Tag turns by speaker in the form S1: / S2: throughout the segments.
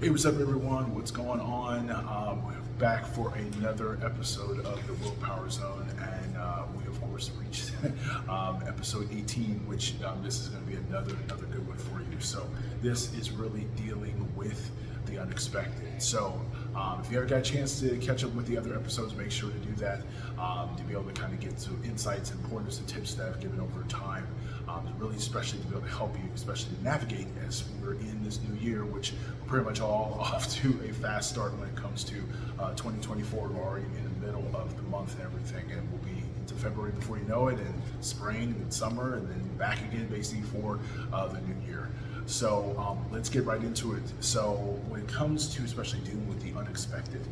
S1: Hey, what's up, everyone? What's going on? We're back for another episode of the Willpower Zone, and we, of course, reached episode 18, which this is going to be another good one for you. So this is really dealing with the unexpected. So if you ever got a chance to catch up with the other episodes, make sure to do that to be able to kind of get to insights and pointers and tips that I've given over time. Really, especially to be able to help you, especially to navigate as we're in this new year, which we're pretty much all off to a fast start when it comes to 2024. We're already in the middle of the month and everything, and we'll be into February before you know it, and spring, and then summer, and then back again basically for the new year. So let's get right into it. So when it comes to especially dealing with the unexpected,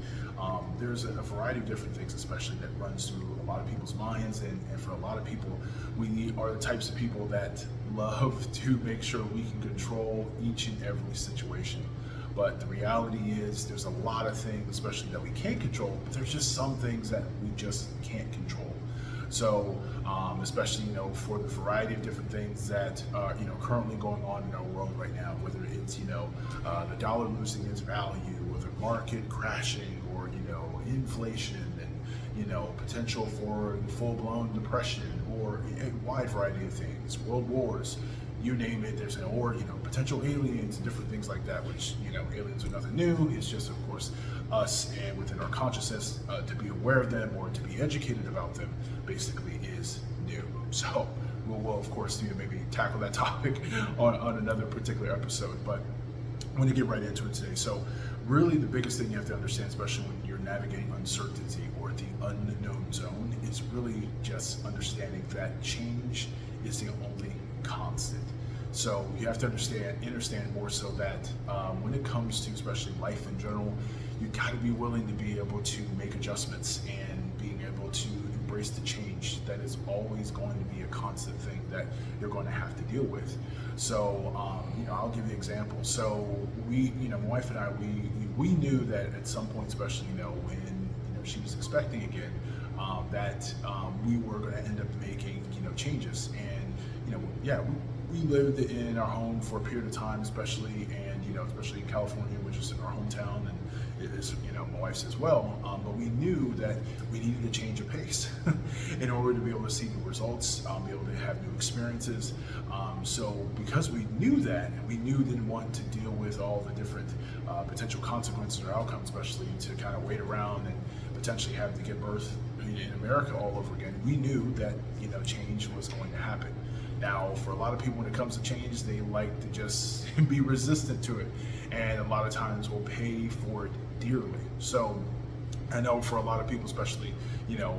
S1: there's a variety of different things, especially that runs through a lot of people's minds, and for a lot of people, we are the types of people that love to make sure we can control each and every situation. But the reality is there's a lot of things, especially that we can't control, but there's just some things that we just can't control. So, especially, for the variety of different things that are, currently going on in our world right now, whether it's, the dollar losing its value, or the market crashing, or, inflation, and, potential for full-blown depression, or a wide variety of things, world wars, you name it, there's potential aliens and different things like that, which, aliens are nothing new. It's just, of course, us and within our consciousness to be aware of them or to be educated about them basically is new. So we'll of course, maybe tackle that topic on another particular episode, but I want to get right into it today. So really the biggest thing you have to understand, especially when you're navigating uncertainty or the unknown zone, is really just understanding that change is the only constant. So you have to understand more so that when it comes to especially life in general, you got to be willing to be able to make adjustments and being able to embrace the change that is always going to be a constant thing that you're going to have to deal with. So I'll give you an example. So we, my wife and I, we knew that at some point, especially when she was expecting again, that we were going to end up making changes. And we lived in our home for a period of time, especially in California, which is in our hometown, and it is my wife's as well. But we knew that we needed to change of pace in order to be able to see new results, be able to have new experiences. So because we knew that, and we didn't want to deal with all the different potential consequences or outcomes, especially to kind of wait around and potentially have to give birth in America all over again, we knew that change was going to happen. Now, for a lot of people, when it comes to change, they like to just be resistant to it, and a lot of times will pay for it dearly. So I know for a lot of people, especially,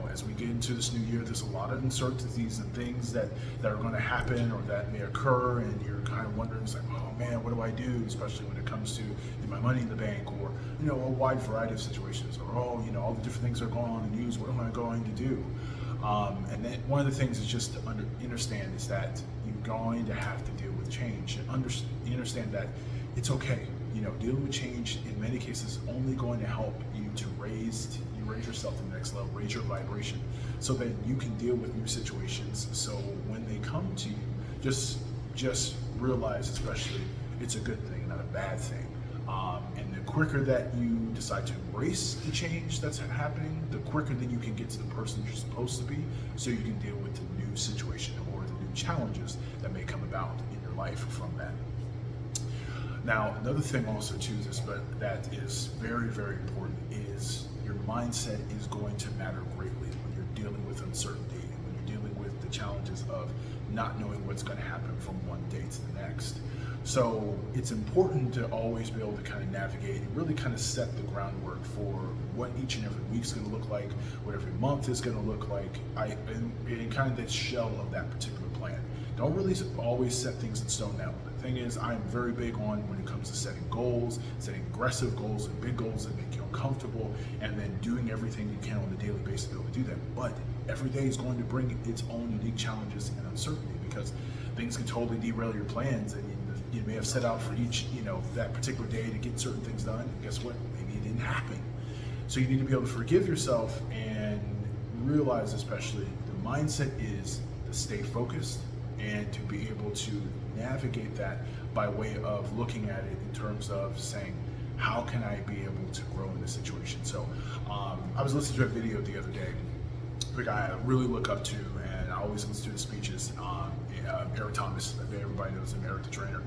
S1: as we get into this new year, there's a lot of uncertainties and things that are going to happen or that may occur, and you're kind of wondering, it's like, oh man, what do I do? Especially when it comes to my money in the bank, or a wide variety of situations, or all the different things that are going on in the news. What am I going to do? And then one of the things is just to understand is that you're going to have to deal with change, and understand that it's okay. Dealing with change in many cases is only going to help you to raise yourself to the next level, raise your vibration, so that you can deal with new situations. So when they come to you, just realize, especially, it's a good thing, not a bad thing. And the quicker that you decide to embrace the change that's happening, the quicker that you can get to the person you're supposed to be, so you can deal with the new situation or the new challenges that may come about in your life from that. Now, another thing also too, that is very, very important, is your mindset is going to matter greatly when you're dealing with uncertainty and when you're dealing with the challenges of not knowing what's going to happen from one day to the next. So it's important to always be able to kind of navigate and really kind of set the groundwork for what each and every week's going to look like, what every month is going to look like, and kind of the shell of that particular plan. Don't really always set things in stone now. The thing is, I'm very big on when it comes to setting goals, setting aggressive goals and big goals that make you uncomfortable, and then doing everything you can on a daily basis to be able to do that. But every day is going to bring its own unique challenges and uncertainty, because things can totally derail your plans, and you may have set out for each, that particular day to get certain things done. And guess what? Maybe it didn't happen. So you need to be able to forgive yourself and realize, especially, the mindset is to stay focused and to be able to navigate that by way of looking at it in terms of saying, how can I be able to grow in this situation? So I was listening to a video the other day, the guy I really look up to, and I always listen to his speeches, Eric Thomas. Everybody knows him, Eric the trainer.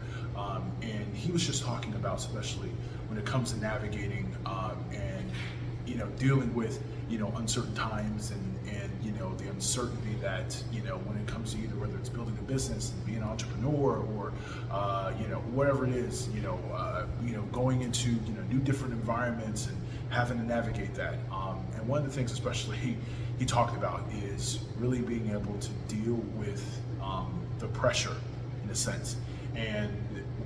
S1: And he was just talking about, especially when it comes to navigating and dealing with uncertain times and the uncertainty that when it comes to either whether it's building a business and being an entrepreneur or whatever it is, going into new different environments and having to navigate that. And one of the things especially he talked about is really being able to deal with the pressure in a sense. And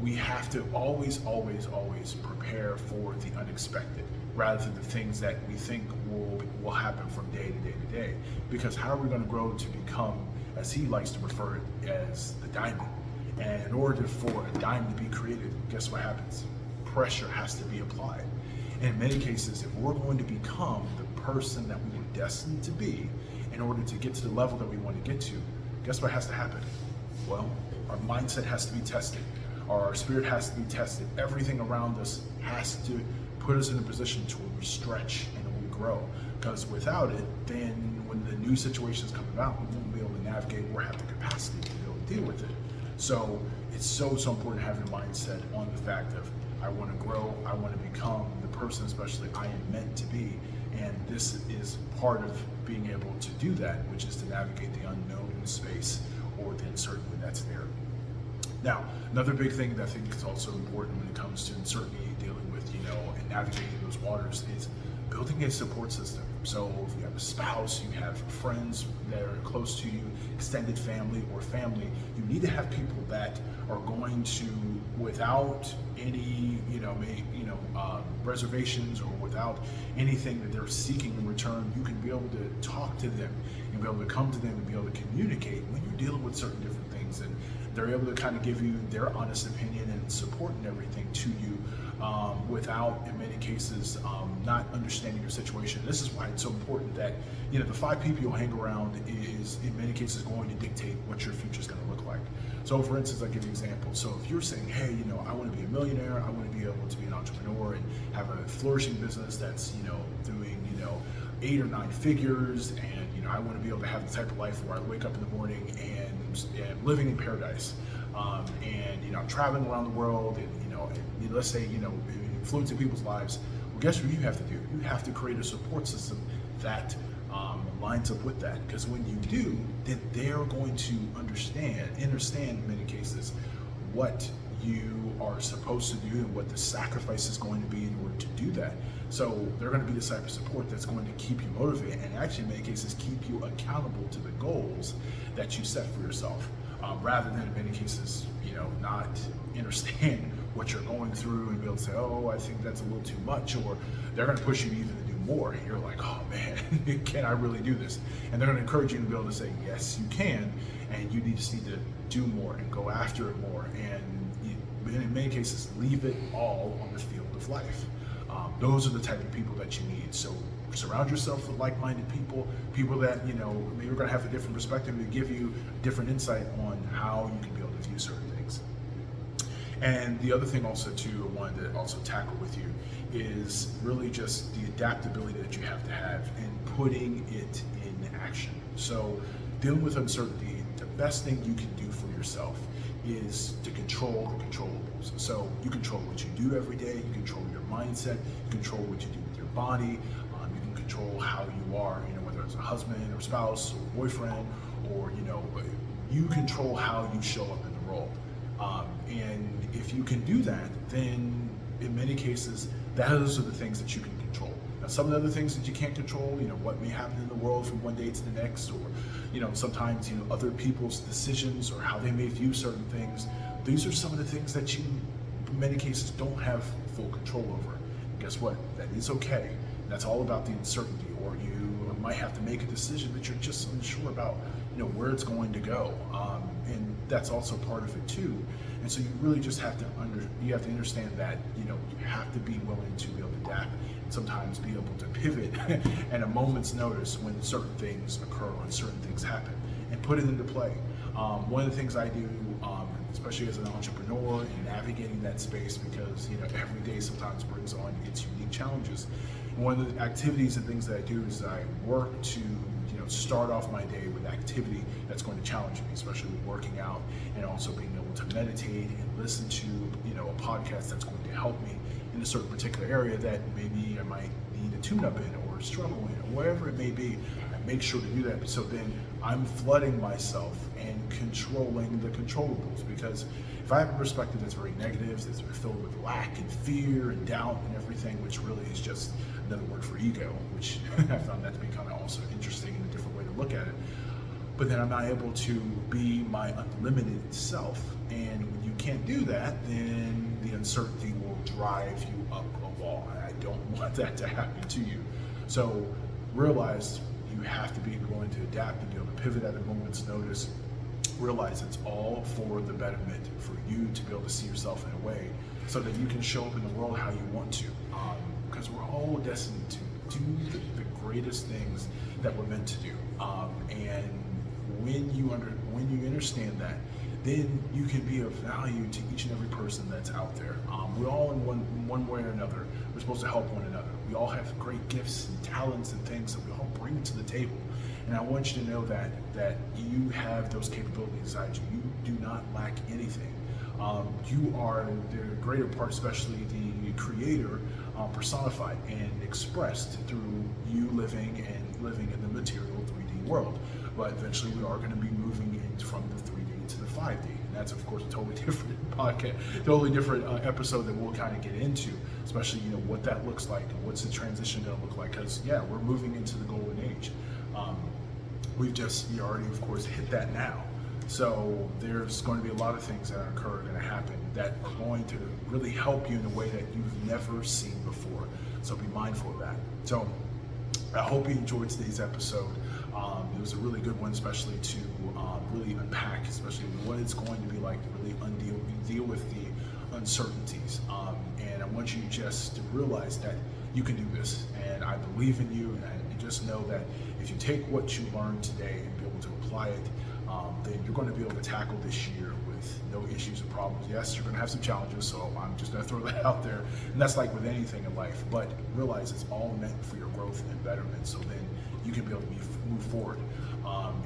S1: we have to always prepare for the unexpected rather than the things that we think will happen from day to day to day. Because how are we going to grow to become, as he likes to refer it, as the diamond? And in order for a diamond to be created, guess what happens? Pressure has to be applied. And in many cases, if we're going to become the person that we were destined to be in order to get to the level that we want to get to, guess what has to happen? Well, our mindset has to be tested. Our spirit has to be tested. Everything around us has to put us in a position to where we stretch and we grow. Because without it, then when the new situations come about, we won't be able to navigate or have the capacity to be able to deal with it. So it's so important having a mindset on the fact of I want to grow, I want to become the person especially I am meant to be. And this is part of being able to do that, which is to navigate the unknown space or the uncertainty that's there. Now, another big thing that I think is also important when it comes to uncertainty, dealing with, and navigating those waters is building a support system. So if you have a spouse, you have friends that are close to you, extended family or family, you need to have people that are going to, without any, reservations or without anything that they're seeking in return, you can be able to talk to them and be able to come to them and be able to communicate when you're dealing with certain different things. And they're able to kind of give you their honest opinion and support and everything to you without, in many cases, not understanding your situation. This is why it's so important that, the 5 people you'll hang around is, in many cases, going to dictate what your future is going to look like. So, for instance, I'll give you an example. So if you're saying, hey, I want to be a millionaire, I want to be able to be an entrepreneur and have a flourishing business that's, doing, 8 or 9 figures, and, I want to be able to have the type of life where I wake up in the morning and living in paradise. And I'm traveling around the world, and let's say influencing people's lives. Well, guess what you have to do? You have to create a support system that lines up with that. Because when you do, then they're going to understand in many cases what you are supposed to do and what the sacrifice is going to be in order to do that. So they're going to be the type of support that's going to keep you motivated and actually in many cases keep you accountable to the goals that you set for yourself. Rather than in many cases, not understand what you're going through and be able to say, oh, I think that's a little too much, or they're going to push you even to do more. And you're like, oh man, can I really do this? And they're going to encourage you to be able to say, yes, you can, and you just need to do more and go after it more. And in many cases, leave it all on the field of life. Those are the type of people that you need. So surround yourself with like-minded people that, maybe are going to have a different perspective to give you different insight on how you can be able to view certain things. And the other thing also too, I wanted to also tackle with you is really just the adaptability that you have to have and putting it in action. So dealing with uncertainty, the best thing you can do for yourself is to control the controllables. So you control what you do every day, you control your mindset, you control what you do with your body, you can control how you are, whether it's a husband or spouse or boyfriend, or, you control how you show up in the role. And if you can do that, then in many cases, those are the things that you can control. Now, some of the other things that you can't control, what may happen in the world from one day to the next, or, sometimes, other people's decisions or how they may view certain things. These are some of the things that you, in many cases, don't have full control over. And guess what? That is okay. That's all about the uncertainty, or you might have to make a decision that you're just unsure about, where it's going to go. And that's also part of it too. And so you really just have to understand that, you have to be willing to be able to adapt and sometimes be able to pivot at a moment's notice when certain things occur, when certain things happen, and put it into play. One of the things I do, especially as an entrepreneur and navigating that space, because every day sometimes brings on its unique challenges. And one of the activities and things that I do is I work to start off my day with activity that's going to challenge me, especially with working out, and also being able to meditate and listen to a podcast that's going to help me in a certain particular area that maybe I might need a tune-up in or struggle in, or wherever it may be. I make sure to do that, so then I'm flooding myself and controlling the controllables. Because if I have a perspective that's very negative, that's filled with lack and fear and doubt and everything, which really is just another word for ego, which I found that to be kind of also interesting and a different way to look at it. But then I'm not able to be my unlimited self. And when you can't do that, then the uncertainty will drive you up a wall. And I don't want that to happen to you. So realize you have to be willing to adapt and be able to pivot at a moment's notice. Realize it's all for the betterment, for you to be able to see yourself in a way so that you can show up in the world how you want to. Because we're all destined to do the greatest things that we're meant to do. And when you understand that, then you can be of value to each and every person that's out there. We're all in one way or another. We're supposed to help one another. We all have great gifts and talents and things that we all bring to the table. And I want you to know that you have those capabilities inside you. You do not lack anything. You are the greater part, especially the creator, personified and expressed through you living in the material 3D world. But eventually we are going to be moving from the 3D to the 5D. And that's, of course, a totally different podcast, totally different episode that we'll kind of get into, especially, what that looks like and what's the transition going to look like. Because, we're moving into the golden age. We already, of course, hit that now. So there's going to be a lot of things that are going to happen that are going to really help you in a way that you've never seen before. So be mindful of that. So I hope you enjoyed today's episode. It was a really good one, especially to really unpack, especially what it's going to be like to really deal with the uncertainties. And I want you just to realize that you can do this, and I believe in you. And just know that if you take what you learned today and be able to apply it, then you're going to be able to tackle this year with no issues or problems. Yes, you're going to have some challenges, so I'm just going to throw that out there. And that's like with anything in life, but realize it's all meant for your growth and betterment, so then you can be able to move forward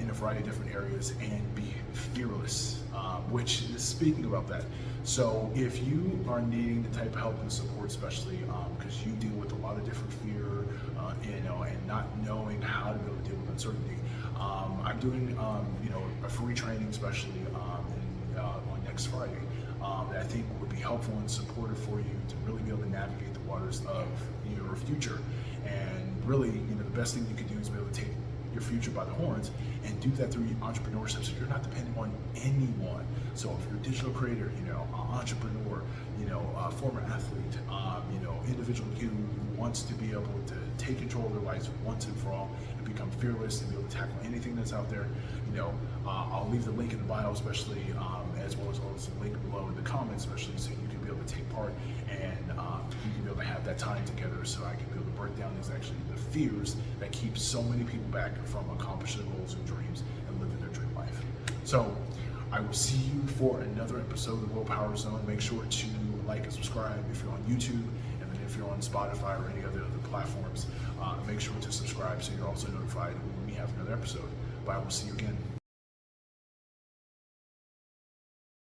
S1: in a variety of different areas and be fearless, which is speaking about that. So if you are needing the type of help and support, especially because you deal with a lot of different fear, and not knowing how to be able to deal with uncertainty, I'm doing, a free training, especially on next Friday, that I think would be helpful and supportive for you to really be able to navigate the waters of your future. And really, the best thing you can do is be able to take your future by the horns and do that through entrepreneurship, so you're not depending on anyone. So if you're a digital creator, entrepreneur, former athlete, individual who wants to be able to take control of their lives once and for all and become fearless and be able to tackle anything that's out there, I'll leave the link in the bio, especially as well as the link below in the comments, especially so you can be able to take part and you can be able to have that time together, so I can be able to break down the fears that keep so many people back from accomplishing goals and dreams and living their dream life. So I will see you for another episode of Willpower Zone. Make sure to like and subscribe if you're on YouTube, and then if you're on Spotify or any other platforms, make sure to subscribe so you're also notified when we have another episode. But I will see you again.